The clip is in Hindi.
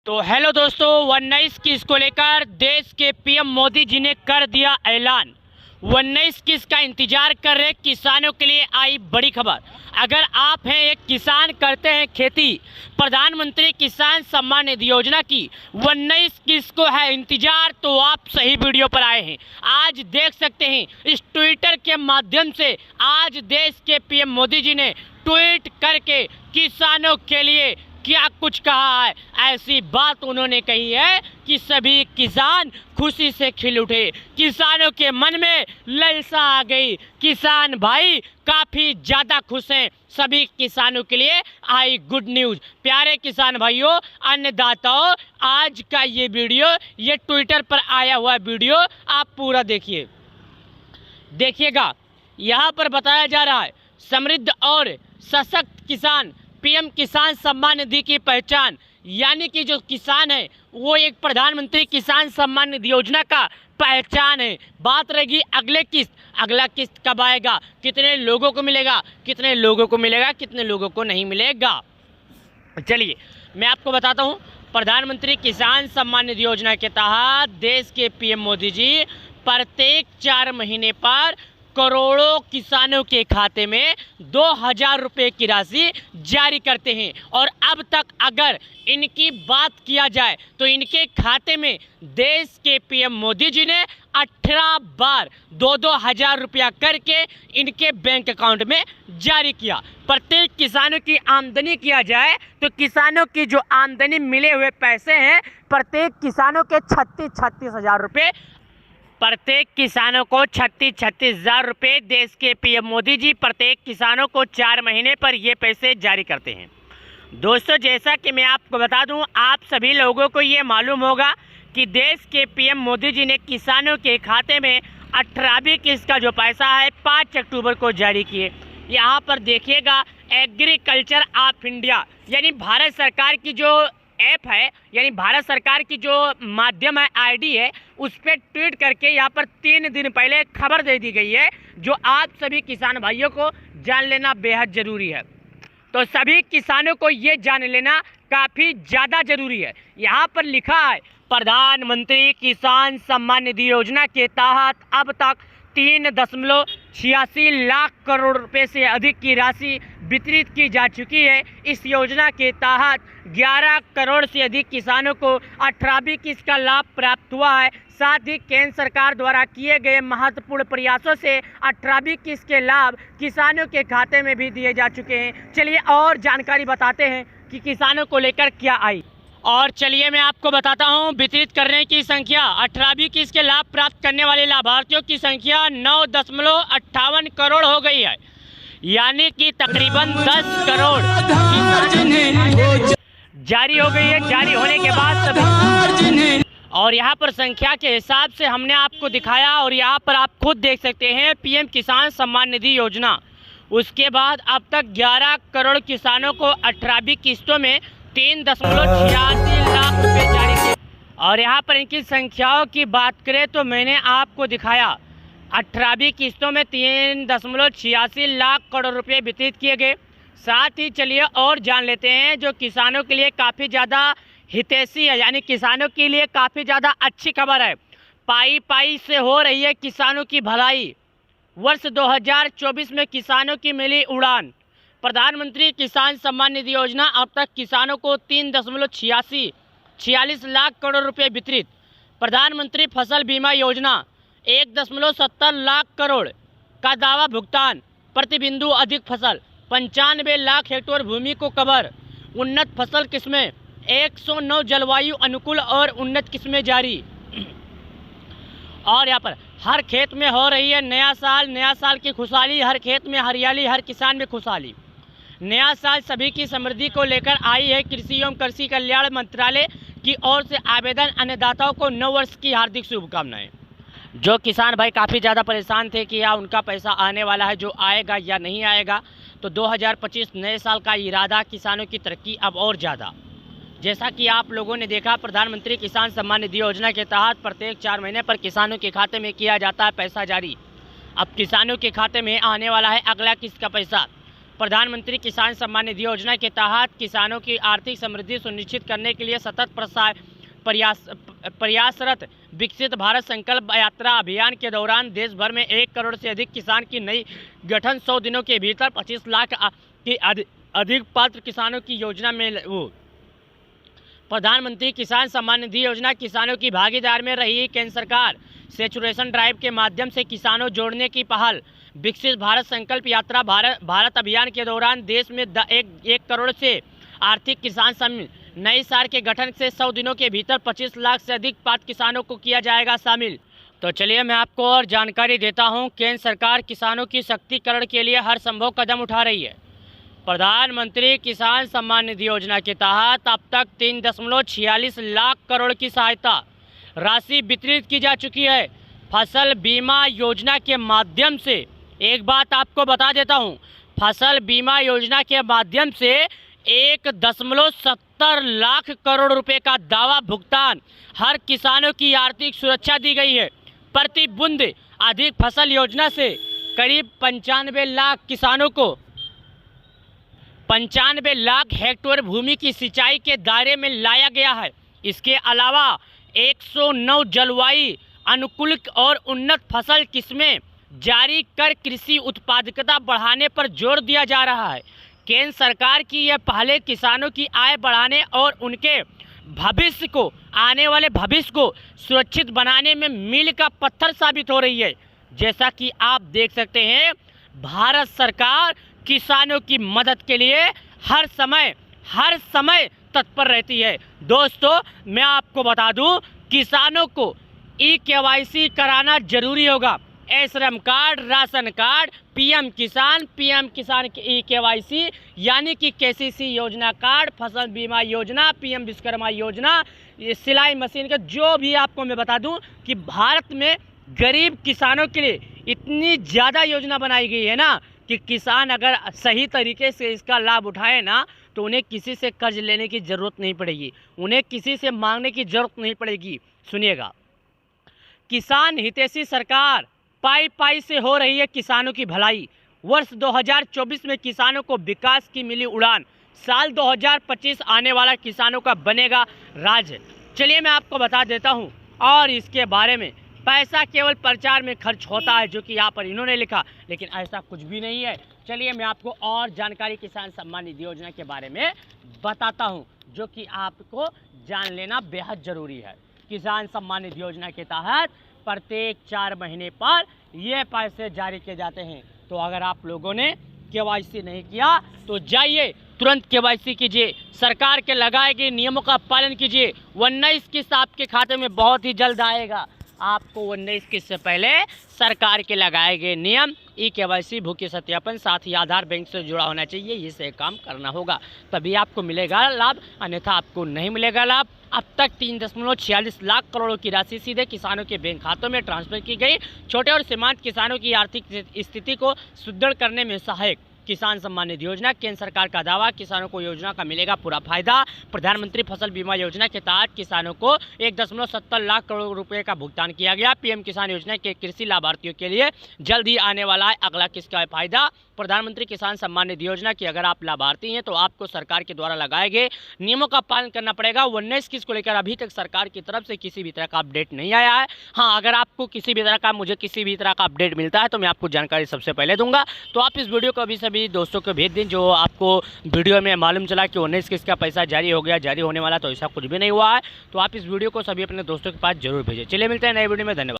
तो हेलो दोस्तों, 19 किस्त को लेकर देश के पीएम मोदी जी ने कर दिया ऐलान। 19 किस्त का इंतजार कर रहे किसानों के लिए आई बड़ी खबर। अगर आप हैं एक किसान, करते हैं खेती, प्रधानमंत्री किसान सम्मान निधि योजना की 19 किस्त को है इंतजार, तो आप सही वीडियो पर आए हैं। आज देख सकते हैं इस ट्विटर के माध्यम से आज देश के पीएम मोदी जी ने ट्वीट करके किसानों के लिए क्या कुछ कहा है। ऐसी बात उन्होंने कही है कि सभी किसान खुशी से खिल उठे, किसानों के मन में ललसा आ गई, किसान भाई काफ़ी ज़्यादा खुश हैं। सभी किसानों के लिए आई गुड न्यूज़। प्यारे किसान भाइयों, अन्नदाताओं, आज का ये वीडियो, ये ट्विटर पर आया हुआ वीडियो आप पूरा देखिएगा। यहाँ पर बताया जा रहा है समृद्ध और सशक्त किसान, पीएम किसान सम्मान निधि की पहचान। यानी कि जो किसान है वो एक प्रधानमंत्री किसान सम्मान निधि योजना का पहचान है। बात रहेगी अगला किस्त कब आएगा, कितने लोगों को मिलेगा, कितने लोगों को नहीं मिलेगा। चलिए मैं आपको बताता हूँ। प्रधानमंत्री किसान सम्मान निधि योजना के तहत देश के पीएम मोदी जी प्रत्येक 4 महीने पर करोड़ों किसानों के खाते में 2000 रुपये की राशि जारी करते हैं। और अब तक अगर इनकी बात किया जाए तो इनके खाते में देश के पीएम मोदी जी ने 18 बार 2-2 हज़ार रुपया करके इनके बैंक अकाउंट में जारी किया। प्रत्येक किसानों की आमदनी किया जाए तो किसानों की जो आमदनी मिले हुए पैसे हैं, प्रत्येक किसानों के 36 हज़ार रुपये, प्रत्येक किसानों को 36 हज़ार रुपये देश के पीएम मोदी जी प्रत्येक किसानों को 4 महीने पर ये पैसे जारी करते हैं। दोस्तों, जैसा कि मैं आपको बता दूं, आप सभी लोगों को ये मालूम होगा कि देश के पीएम मोदी जी ने किसानों के खाते में 18वीं किस्त का जो पैसा है 5 अक्टूबर को जारी किए। यहाँ पर देखिएगा, एग्रीकल्चर ऑफ इंडिया यानी भारत सरकार की जो ऐप है, यानी भारत सरकार की जो माध्यम है, आईडी है, उस पर ट्वीट करके यहाँ पर 3 दिन पहले खबर दे दी गई है जो आप सभी किसान भाइयों को जान लेना बेहद ज़रूरी है। तो सभी किसानों को ये जान लेना काफ़ी ज़्यादा ज़रूरी है। यहाँ पर लिखा है प्रधानमंत्री किसान सम्मान निधि योजना के तहत अब तक 3.86 लाख करोड़ रुपए से अधिक की राशि वितरित की जा चुकी है। इस योजना के तहत 11 करोड़ से अधिक किसानों को 18वीं किस्त का लाभ प्राप्त हुआ है। साथ ही केंद्र सरकार द्वारा किए गए महत्वपूर्ण प्रयासों से 18वीं किस्त के लाभ किसानों के खाते में भी दिए जा चुके हैं। चलिए और जानकारी बताते हैं कि किसानों को लेकर क्या आई। और चलिए मैं आपको बताता हूं, वितरित करने की संख्या 18वीं किस्त के लाभ प्राप्त करने वाले लाभार्थियों की संख्या 9.58 करोड़ हो गई है। यानी कि तकरीबन 10 करोड़ जारी हो गई है। जारी होने के बाद सभी, और यहाँ पर संख्या के हिसाब से हमने आपको दिखाया, और यहाँ पर आप खुद देख सकते हैं पीएम किसान सम्मान निधि योजना। उसके बाद अब तक 11 करोड़ किसानों को 18वीं किस्तों में 3.86 लाख रुपए जारी किए। और यहाँ पर इनकी संख्याओं की बात करें तो मैंने आपको दिखाया 18वीं किस्तों में 3.86 लाख करोड़ रुपए वितरित किए गए। साथ ही चलिए और जान लेते हैं जो किसानों के लिए काफ़ी ज़्यादा हितैषी है, यानी किसानों के लिए काफ़ी ज़्यादा अच्छी खबर है। पाई पाई से हो रही है किसानों की भलाई। वर्ष 2024 में किसानों की मिली उड़ान। प्रधानमंत्री किसान सम्मान निधि योजना अब तक किसानों को 3.46 लाख करोड़ रुपए वितरित। प्रधानमंत्री फसल बीमा योजना 1.70 लाख करोड़ का दावा भुगतान। प्रति बिंदु अधिक फसल, 95 लाख हेक्टेयर भूमि को कवर। उन्नत फसल किस्में 109 जलवायु अनुकूल और उन्नत किस्में जारी। और यहाँ पर हर खेत में हो रही है नया साल की खुशहाली, हर खेत में हरियाली, हर किसान में खुशहाली। नया साल सभी की समृद्धि को लेकर आई है। कृषि एवं कृषि कल्याण मंत्रालय की ओर से आवेदन। अन्नदाताओं को नव वर्ष की हार्दिक शुभकामनाएं। जो किसान भाई काफ़ी ज़्यादा परेशान थे कि या उनका पैसा आने वाला है, जो आएगा या नहीं आएगा, तो 2025 नए साल का इरादा किसानों की तरक्की अब और ज़्यादा। जैसा कि आप लोगों ने देखा, प्रधानमंत्री किसान सम्मान निधि योजना के तहत प्रत्येक 4 महीने पर किसानों के खाते में किया जाता है पैसा जारी। अब किसानों के खाते में आने वाला है अगला किस्त का पैसा। प्रधानमंत्री किसान सम्मान निधि योजना के तहत किसानों की आर्थिक समृद्धि सुनिश्चित करने के लिए सतत प्रयासरत विकसित भारत संकल्प यात्रा अभियान के दौरान देश भर में 1 करोड़ से अधिक किसान की नई गठन 100 दिनों के भीतर 25 लाख के अधिक पात्र किसानों की योजना में प्रधानमंत्री किसान सम्मान निधि योजना किसानों की भागीदार में रही। केंद्र सरकार सेचुरेशन ड्राइव के माध्यम से किसानों जोड़ने की पहल। विकसित भारत संकल्प यात्रा भारत अभियान के दौरान देश में 1 करोड़ से आर्थिक किसान सम्मिलित। नई साल के गठन से 100 दिनों के भीतर 25 लाख से अधिक पात्र किसानों को किया जाएगा शामिल। तो चलिए मैं आपको और जानकारी देता हूं। केंद्र सरकार किसानों की सशक्तिकरण के लिए हर संभव कदम उठा रही है। प्रधानमंत्री किसान सम्मान निधि योजना के तहत अब तक 3.46 लाख करोड़ की सहायता राशि वितरित की जा चुकी है। फसल बीमा योजना के माध्यम से एक बात आपको बता देता हूं, फसल बीमा योजना के माध्यम से 1.70 लाख करोड़ रुपए का दावा भुगतान हर किसानों की आर्थिक सुरक्षा दी गई है। प्रति बूंद अधिक फसल योजना से करीब 95 लाख किसानों को 95 लाख हेक्टेयर भूमि की सिंचाई के दायरे में लाया गया है। इसके अलावा 109 जलवायु अनुकूल और उन्नत फसल किस्में जारी कर कृषि उत्पादकता बढ़ाने पर जोर दिया जा रहा है। केंद्र सरकार की यह पहले किसानों की आय बढ़ाने और उनके भविष्य को आने वाले भविष्य को सुरक्षित बनाने में मील का पत्थर साबित हो रही है। जैसा कि आप देख सकते हैं, भारत सरकार किसानों की मदद के लिए हर समय तत्पर रहती है। दोस्तों मैं आपको बता दूं, किसानों को KYC कराना जरूरी होगा। श्रम कार्ड, राशन कार्ड, पीएम किसान की KYC यानी कि KCC योजना कार्ड, फसल बीमा योजना, पीएम विश्वकर्मा योजना, ये सिलाई मशीन का जो भी आपको मैं बता दूं कि भारत में गरीब किसानों के लिए इतनी ज़्यादा योजना बनाई गई है ना कि किसान अगर सही तरीके से इसका लाभ उठाए ना तो उन्हें किसी से कर्ज लेने की ज़रूरत नहीं पड़ेगी, उन्हें किसी से मांगने की ज़रूरत नहीं पड़ेगी। सुनिएगा, किसान हितैषी सरकार पाई से हो रही है किसानों की भलाई। वर्ष 2024 में किसानों को विकास की मिली उड़ान। साल 2025 आने वाला किसानों का बनेगा राज्य। चलिए मैं आपको बता देता हूं। और इसके बारे में पैसा केवल प्रचार में खर्च होता है, जो कि यहाँ पर इन्होंने लिखा, लेकिन ऐसा कुछ भी नहीं है। चलिए मैं आपको और जानकारी किसान सम्मान निधि योजना के बारे में बताता हूँ, जो कि आपको जान लेना बेहद ज़रूरी है। किसान सम्मान निधि योजना के तहत प्रत्येक 4 महीने पर ये पैसे जारी किए जाते हैं। तो अगर आप लोगों ने KYC नहीं किया तो जाइए तुरंत KYC कीजिए, सरकार के लगाए गए नियमों का पालन कीजिए। 19 किस्त आपके खाते में बहुत ही जल्द आएगा। आपको 19 किस्त से पहले सरकार के लगाए गए नियम KYC, भूखी सत्यापन, साथ ही आधार बैंक से जुड़ा होना चाहिए। ये से काम करना होगा, तभी आपको मिलेगा लाभ, अन्यथा आपको नहीं मिलेगा लाभ। अब तक 3.46 लाख करोड़ की राशि सीधे किसानों के बैंक खातों में ट्रांसफर की गई। छोटे और सीमांत किसानों की आर्थिक स्थिति को सुदृढ़ करने में सहायक किसान सम्मान निधि योजना। केंद्र सरकार का दावा, किसानों को योजना का मिलेगा पूरा फायदा। प्रधानमंत्री फसल बीमा योजना के तहत किसानों को 1.70 लाख करोड़ रुपए का भुगतान किया गया। पीएम किसान योजना के कृषि लाभार्थियों के लिए जल्द ही आने वाला है अगला किस्त का फायदा। प्रधानमंत्री किसान सम्मान निधि योजना की अगर आप लाभार्थी हैं तो आपको सरकार के द्वारा लगाए गए नियमों का पालन करना पड़ेगा। 19 किस्त को लेकर अभी तक सरकार की तरफ से किसी भी तरह का अपडेट नहीं आया है। हाँ, अगर आपको किसी भी तरह का अपडेट मिलता है तो मैं आपको जानकारी सबसे पहले दूंगा। तो आप इस वीडियो को अभी सभी दोस्तों को भेज दें। जो आपको वीडियो में मालूम चला कि 19 किस्त का पैसा जारी हो गया, जारी होने वाला, तो ऐसा कुछ भी नहीं हुआ है। तो आप इस वीडियो को सभी अपने दोस्तों के पास जरूर भेजें। चलिए मिलते हैं नए वीडियो में, धन्यवाद।